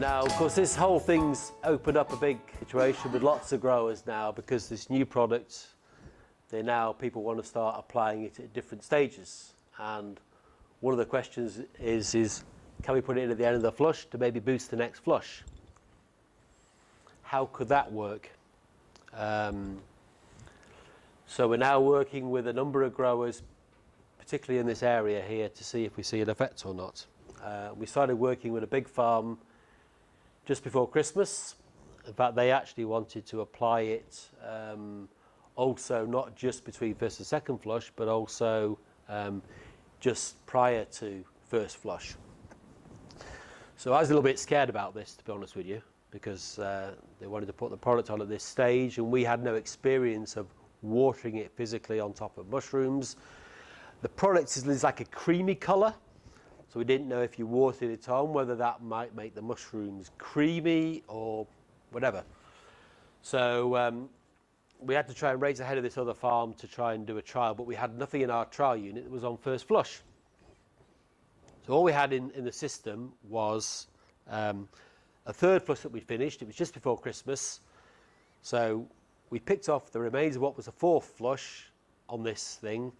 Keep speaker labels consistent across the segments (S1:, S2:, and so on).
S1: Now, of course, this whole thing's opened up a big situation with lots of growers now, because this new product, people want to start applying it at different stages. And one of the questions is can we put it in at the end of the flush to maybe boost the next flush? How could that work? So we're now working with a number of growers, particularly in this area here, to see if we see an effect or not. We started working with a big farm just before Christmas. In fact, they actually wanted to apply it also not just between first and second flush, but also just prior to first flush. So I was a little bit scared about this, to be honest with you, because they wanted to put the product on at this stage, and we had no experience of watering it physically on top of mushrooms. The product is like a creamy colour, so we didn't know if you watered it on whether that might make the mushrooms creamy or whatever. So we had to try and race ahead of this other farm to try and do a trial, but we had nothing in our trial unit that was on first flush. So all we had in the system was a third flush that we finished. It was just before Christmas. So we picked off the remains of what was a fourth flush on this thing,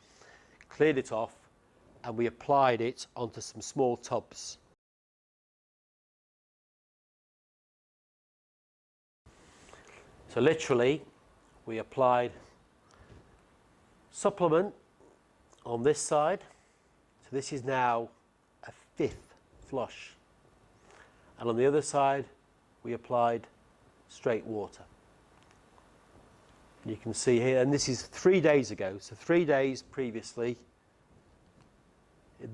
S1: cleared it off, and we applied it onto some small tubs. So literally, we applied supplement on this side. So this is now a fifth flush. And on the other side, we applied straight water. You can see here, and this is 3 days ago, so 3 days previously,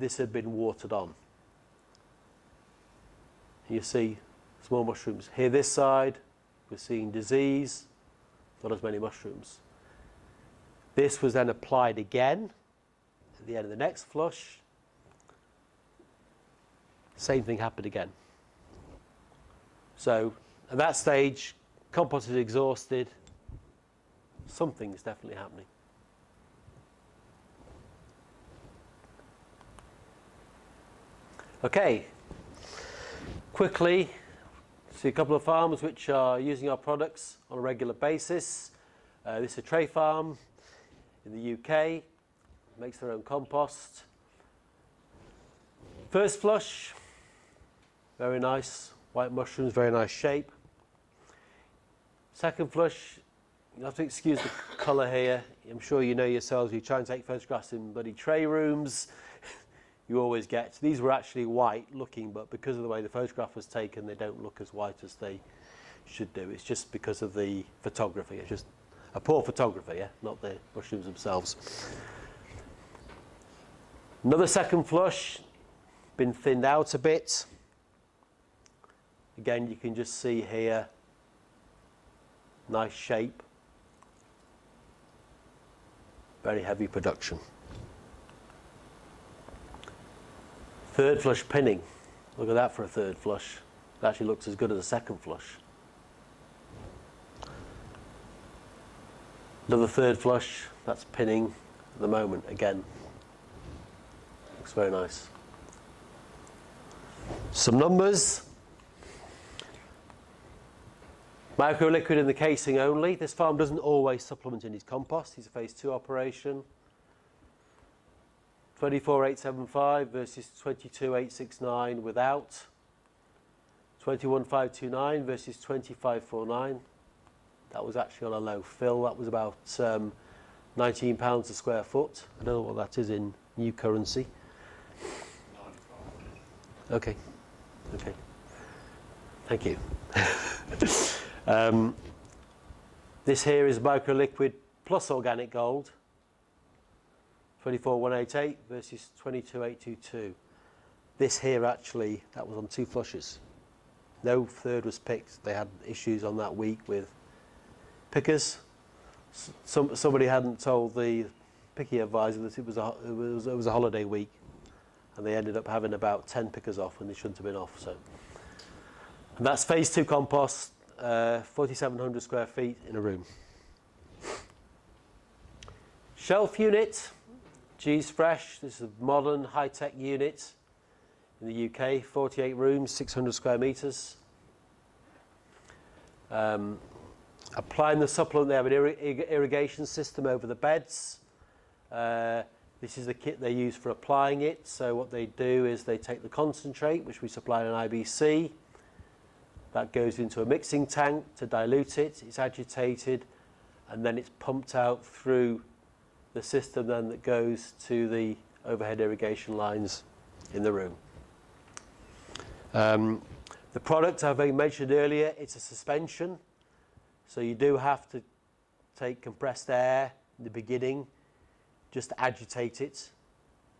S1: this had been watered on. You see small mushrooms. Here this side, we're seeing disease, not as many mushrooms. This was then applied again at the end of the next flush. Same thing happened again. So at that stage, compost is exhausted. Something's definitely happening. Okay, quickly, see a couple of farms which are using our products on a regular basis. This is a tray farm in the UK, makes their own compost. First flush, very nice, white mushrooms, very nice shape. Second flush, you have to excuse the colour here. I'm sure you know yourselves, you try and take photographs in bloody tray rooms. You always get, these were actually white looking, but because of the way the photograph was taken, they don't look as white as they should do. It's just because of the photography. It's just a poor photography, yeah? Not the mushrooms themselves. Another second flush, been thinned out a bit. Again, you can just see here, nice shape. Very heavy production. Third flush pinning. Look at that for a third flush. It actually looks as good as a second flush. Another third flush, that's pinning at the moment again. Looks very nice. Some numbers. Microliquid in the casing only. This farm doesn't always supplement in his compost. He's a phase 2 operation. 24,875 versus 22,869 without. 21,529 versus 25,449. That was actually on a low fill. That was about £19 a square foot. I don't know what that is in new currency. Okay. Okay. Thank you. This here is microliquid plus organic gold. 24,188 versus 22,822. This here actually, that was on 2 flushes. No third was picked. They had issues on that week with pickers. Somebody hadn't told the picking advisor that it was a holiday week, and they ended up having about 10 pickers off when they shouldn't have been off. So, and that's phase 2 compost, 4,700 square feet in a room. Shelf unit. G's Fresh, this is a modern high-tech unit in the UK, 48 rooms, 600 square metres. Applying the supplement, they have an irrigation system over the beds. This is the kit they use for applying it. So what they do is they take the concentrate, which we supply in an IBC, that goes into a mixing tank to dilute it. It's agitated, and then it's pumped out through the system then that goes to the overhead irrigation lines in the room. The product I've mentioned earlier, it's a suspension. So you do have to take compressed air in the beginning, just to agitate it,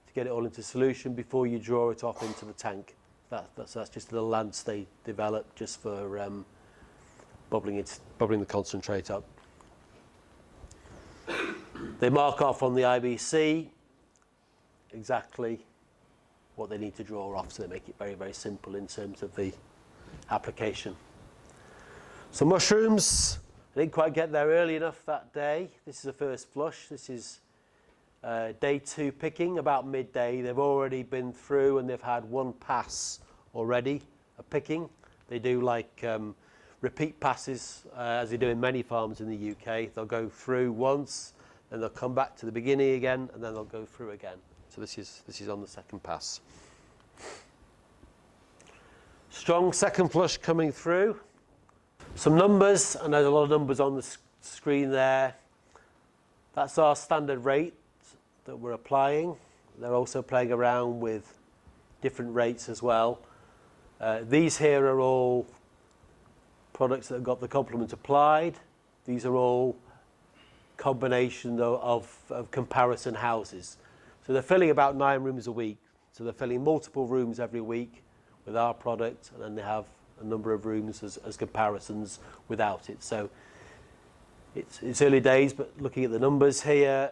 S1: to get it all into solution before you draw it off into the tank. That's just a little lance they developed just for bubbling the concentrate up. They mark off on the IBC exactly what they need to draw off, so they make it very, very simple in terms of the application. So mushrooms, I didn't quite get there early enough that day. This is the first flush. This is day 2 picking, about midday. They've already been through and they've had one pass already of picking. They do like repeat passes, as they do in many farms in the UK. They'll go through once, then they'll come back to the beginning again, and then they'll go through again. So this is on the second pass. Strong second flush coming through. Some numbers, and there's a lot of numbers on the screen there. That's our standard rate that we're applying. They're also playing around with different rates as well. These here are all products that have got the complement applied. These are all combination of comparison houses. So they're filling about 9 rooms a week. So they're filling multiple rooms every week with our product, and then they have a number of rooms as comparisons without it. So it's early days, but looking at the numbers here,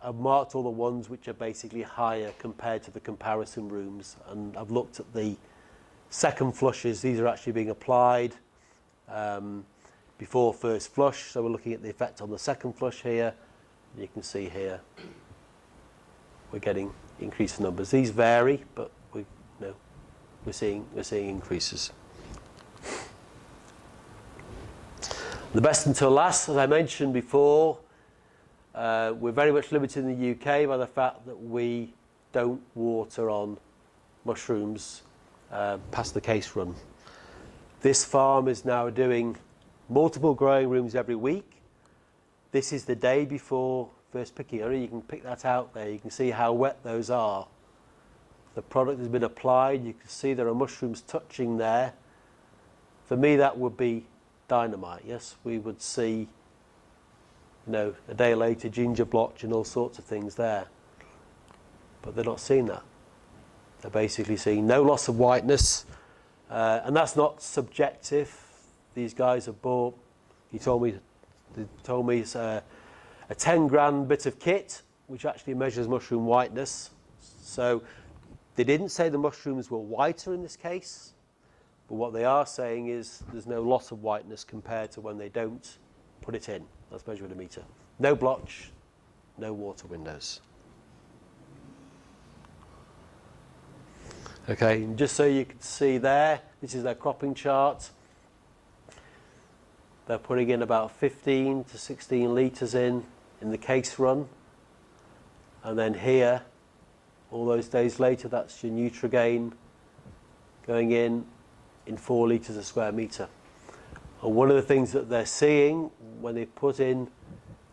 S1: I've marked all the ones which are basically higher compared to the comparison rooms, and I've looked at the second flushes. These are actually being applied before first flush, so we're looking at the effect on the second flush here. You can see here we're getting increased numbers. These vary, but we're seeing increases. The best until last, as I mentioned before, we're very much limited in the UK by the fact that we don't water on mushrooms past the case run. This farm is now doing multiple growing rooms every week. This is the day before first picking. You can pick that out there. You can see how wet those are. The product has been applied. You can see there are mushrooms touching there. For me, that would be dynamite. Yes, we would see, a day later, ginger blotch and all sorts of things there. But they're not seeing that. They're basically seeing no loss of whiteness, and that's not subjective. These guys have bought. They told me it's a 10 grand bit of kit, which actually measures mushroom whiteness. So they didn't say the mushrooms were whiter in this case, but what they are saying is there's no loss of whiteness compared to when they don't put it in. That's measured with a meter. No blotch, no water windows. Okay, and just so you can see there, this is their cropping chart. They're putting in about 15 to 16 litres in the case run. And then here, all those days later, that's your Nutrigain going in 4 litres a square metre. And one of the things that they're seeing when they put in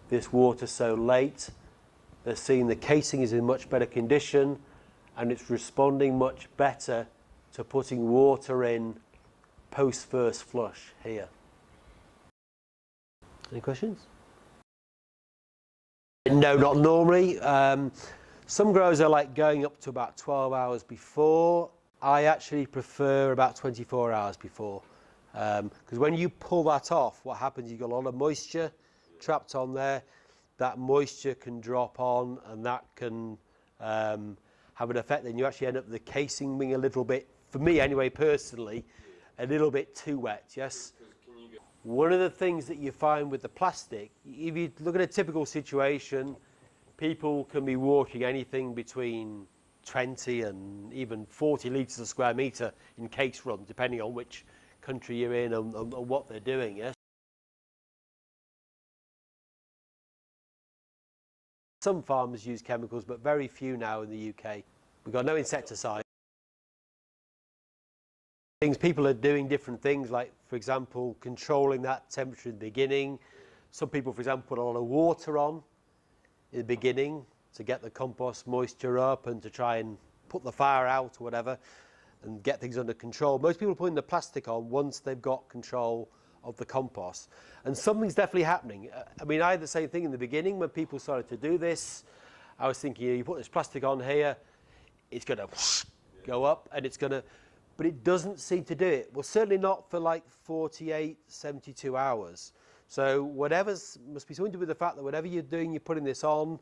S1: this water so late, they're seeing the casing is in much better condition and it's responding much better to putting water in post first flush here. Any questions? No, not normally. Some growers are like going up to about 12 hours before. I actually prefer about 24 hours before. Because when you pull that off, what happens, you've got a lot of moisture trapped on there. That moisture can drop on and that can have an effect. Then you actually end up with the casing being a little bit, for me anyway, personally, a little bit too wet, yes? One of the things that you find with the plastic, if you look at a typical situation, people can be walking anything between 20 and even 40 litres a square metre in case runs, depending on which country you're in and what they're doing. Yes. Some farmers use chemicals, but very few now in the UK. We've got no insecticide. People are doing different things, like, for example, controlling that temperature in the beginning. Some people, for example, put a lot of water on in the beginning to get the compost moisture up and to try and put the fire out or whatever and get things under control. Most people are putting the plastic on once they've got control of the compost. And something's definitely happening. I mean, I had the same thing in the beginning when people started to do this. I was thinking, you put this plastic on here, it's going to go up and it's going to, but it doesn't seem to do it. Well, certainly not for like 48, 72 hours. So must be something to do with the fact that whatever you're doing, you're putting this on,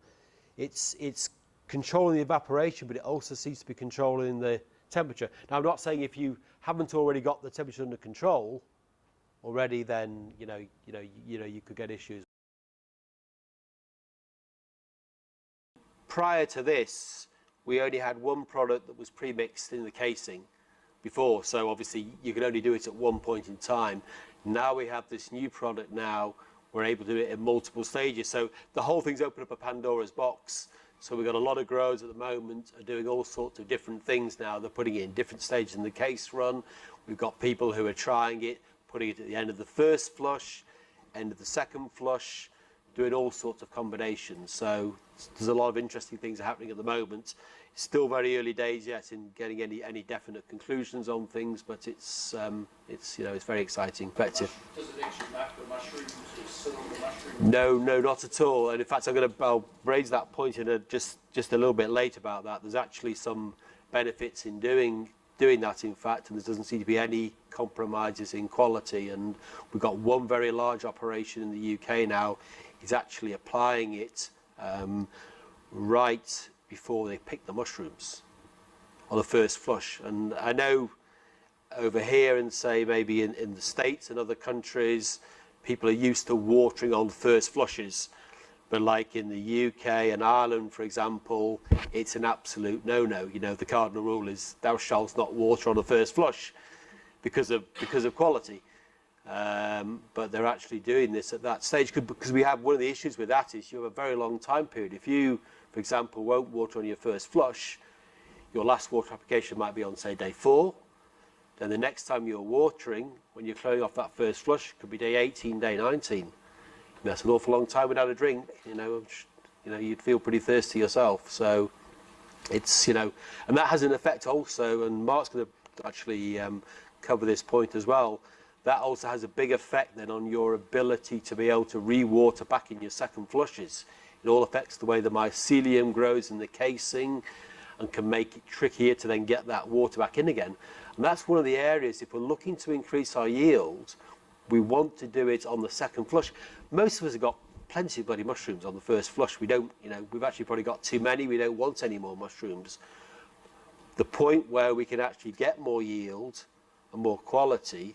S1: it's controlling the evaporation, but it also seems to be controlling the temperature. Now, I'm not saying if you haven't already got the temperature under control already, then you could get issues. Prior to this, we only had one product that was pre-mixed in the casing before, so obviously you can only do it at one point in time. Now we have this new product. Now we're able to do it in multiple stages, so the whole thing's opened up a Pandora's box. So we've got a lot of growers at the moment are doing all sorts of different things now. They're putting it in different stages in the case run. We've got people who are trying it, putting it at the end of the first flush, end of the second flush, doing all sorts of combinations. So there's a lot of interesting things happening at the moment. It's still very early days yet in getting any definite conclusions on things, but it's very exciting, effective.
S2: Does it actually back the mushrooms or sit on the mushrooms?
S1: No, not at all. And in fact, I'll raise that point in just a little bit late about that. There's actually some benefits in doing that, in fact, and there doesn't seem to be any compromises in quality. And we've got one very large operation in the UK now. Is actually applying it right before they pick the mushrooms on the first flush. And I know over here and say maybe in the States and other countries, people are used to watering on first flushes. But like in the UK and Ireland, for example, it's an absolute no-no. The cardinal rule is thou shalt not water on the first flush because of quality. But they're actually doing this at that stage because we have one of the issues with that is you have a very long time period. If you, for example, won't water on your first flush, your last water application might be on, say, day 4. Then the next time you're watering, when you're clearing off that first flush, could be day 18, day 19. And that's an awful long time without a drink. You'd feel pretty thirsty yourself. So it's, and that has an effect also, and Mark's going to actually cover this point as well. That also has a big effect then on your ability to be able to re-water back in your second flushes. It all affects the way the mycelium grows in the casing and can make it trickier to then get that water back in again. And that's one of the areas, if we're looking to increase our yield, we want to do it on the second flush. Most of us have got plenty of bloody mushrooms on the first flush. We don't, we've actually probably got too many. We don't want any more mushrooms. The point where we can actually get more yield and more quality,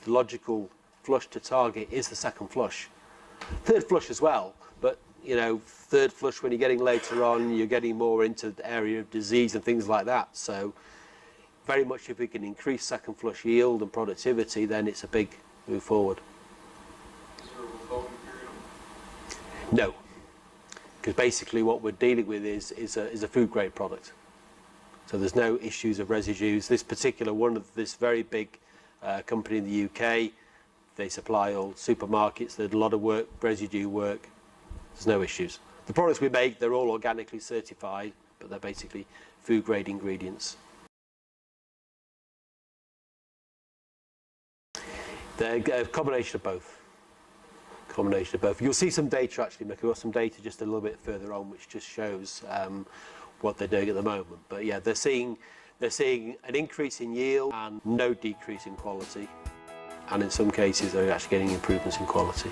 S1: the logical flush to target is the second flush. Third flush as well, but third flush when you're getting later on, you're getting more into the area of disease and things like that. So very much if we can increase second flush yield and productivity, then it's a big move forward.
S2: Is there a withholding period?
S1: No, because basically what we're dealing with is a food grade product. So there's no issues of residues. This particular one of this very big company in the UK, they supply all supermarkets. There's a lot of work, residue work. There's no issues. The products we make, they're all organically certified, but they're basically food grade ingredients. They're a combination of both. You'll see some data actually, Mick. We've got some data just a little bit further on, which just shows what they're doing at the moment. But yeah, they're seeing an increase in yield and no decrease in quality. And in some cases, they're actually getting improvements in quality.